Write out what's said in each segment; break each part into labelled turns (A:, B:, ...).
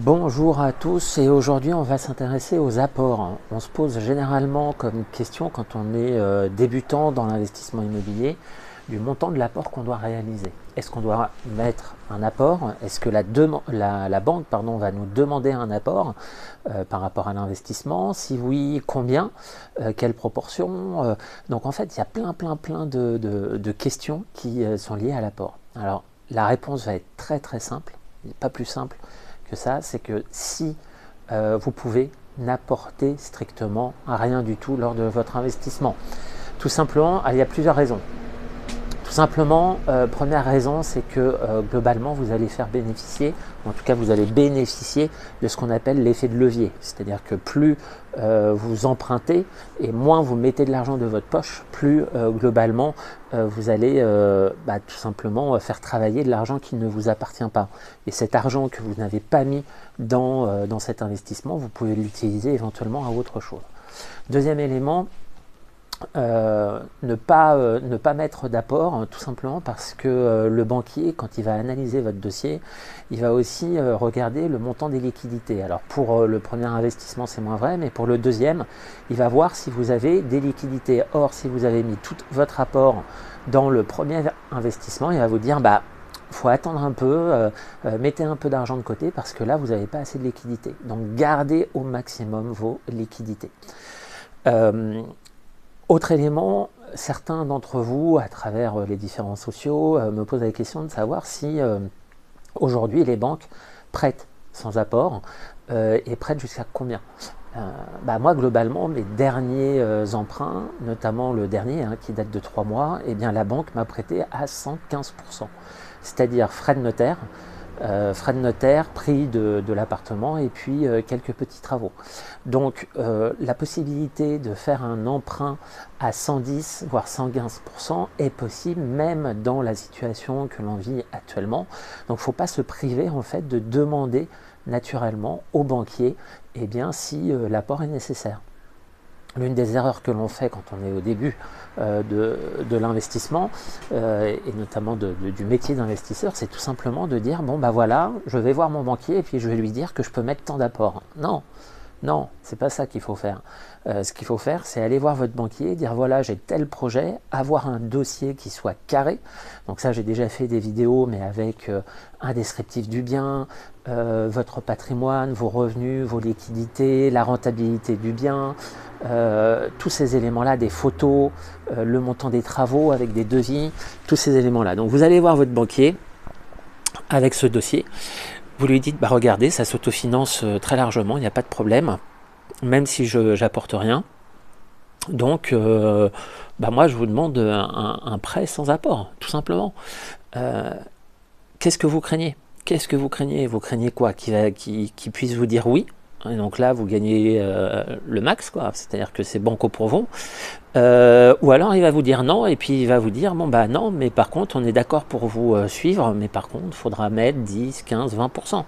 A: Bonjour à tous et aujourd'hui on va s'intéresser aux apports. On se pose généralement comme question quand on est débutant dans l'investissement immobilier du montant de l'apport qu'on doit réaliser. Est-ce qu'on doit mettre un apport? Est-ce que la banque va nous demander un apport par rapport à l'investissement? Si oui, combien? Quelle proportion? Donc en fait il y a plein de questions qui sont liées à l'apport. Alors la réponse va être très simple, pas plus simple que ça, c'est que si vous pouvez n'apporter strictement rien du tout lors de votre investissement. Tout simplement, il y a plusieurs raisons. Tout simplement, première raison, c'est que globalement, vous allez faire bénéficier, en tout cas vous allez bénéficier de ce qu'on appelle l'effet de levier. C'est-à-dire que plus vous empruntez et moins vous mettez de l'argent de votre poche, plus globalement vous allez tout simplement faire travailler de l'argent qui ne vous appartient pas. Et cet argent que vous n'avez pas mis dans cet investissement, vous pouvez l'utiliser éventuellement à autre chose. Deuxième élément, ne pas mettre d'apport, tout simplement parce que le banquier, quand il va analyser votre dossier, il va aussi regarder le montant des liquidités. Alors pour le premier investissement c'est moins vrai, mais pour le deuxième, il va voir si vous avez des liquidités. Or si vous avez mis tout votre apport dans le premier investissement, il va vous dire faut attendre un peu, mettez un peu d'argent de côté parce que là vous n'avez pas assez de liquidités. Donc gardez au maximum vos liquidités. Autre élément, certains d'entre vous, à travers les différents sociaux, me posent la question de savoir si aujourd'hui les banques prêtent sans apport et prêtent jusqu'à combien. Moi, globalement, mes derniers emprunts, notamment le dernier qui date de 3 mois, eh bien, la banque m'a prêté à 115%, c'est-à-dire frais de notaire, prix de l'appartement et puis quelques petits travaux. Donc la possibilité de faire un emprunt à 110 voire 115% est possible même dans la situation que l'on vit actuellement. Donc il ne faut pas se priver en fait de demander naturellement au banquier si l'apport est nécessaire. L'une des erreurs que l'on fait quand on est au début de l'investissement, et notamment du métier d'investisseur, c'est tout simplement de dire, voilà, je vais voir mon banquier et puis je vais lui dire que je peux mettre tant d'apport. Non, c'est pas ça qu'il faut faire. Ce qu'il faut faire, c'est aller voir votre banquier, dire voilà, j'ai tel projet, avoir un dossier qui soit carré. Donc ça, j'ai déjà fait des vidéos, mais avec un descriptif du bien, votre patrimoine, vos revenus, vos liquidités, la rentabilité du bien, tous ces éléments-là, des photos, le montant des travaux avec des devis, tous ces éléments-là. Donc vous allez voir votre banquier avec ce dossier. Vous lui dites, regardez, ça s'autofinance très largement, il n'y a pas de problème, même si je n'apporte rien. Donc, moi, je vous demande un prêt sans apport, tout simplement. Qu'est-ce que vous craignez? Qu'est-ce que vous craignez? Vous craignez quoi? Qu'il puisse vous dire oui? Et donc là, vous gagnez le max, quoi. C'est-à-dire que c'est banco pour vous. Ou alors il va vous dire non, et puis il va vous dire non, mais par contre on est d'accord pour vous suivre, mais par contre il faudra mettre 10, 15, 20%.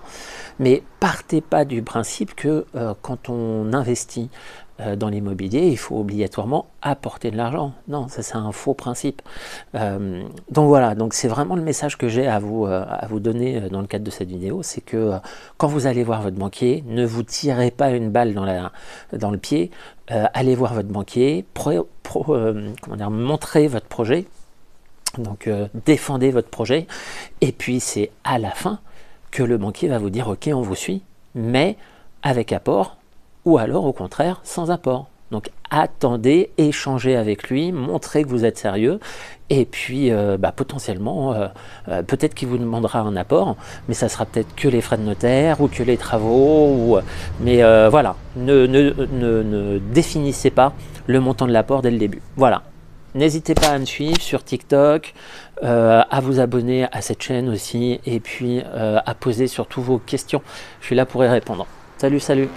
A: Mais partez pas du principe que quand on investit dans l'immobilier, il faut obligatoirement apporter de l'argent. Non, ça c'est un faux principe. Donc voilà, donc c'est vraiment le message que j'ai à vous donner dans le cadre de cette vidéo, c'est que quand vous allez voir votre banquier, ne vous tirez pas une balle dans le pied. Allez voir votre banquier, montrez votre projet, donc défendez votre projet, et puis c'est à la fin que le banquier va vous dire ok, on vous suit, mais avec apport, ou alors au contraire sans apport. Donc attendez, échangez avec lui, montrez que vous êtes sérieux, et puis potentiellement, peut-être qu'il vous demandera un apport, mais ça sera peut-être que les frais de notaire ou que les travaux, mais voilà, ne définissez pas le montant de l'apport dès le début. Voilà, n'hésitez pas à me suivre sur TikTok, à vous abonner à cette chaîne aussi, et puis à poser surtout vos questions. Je suis là pour y répondre. Salut!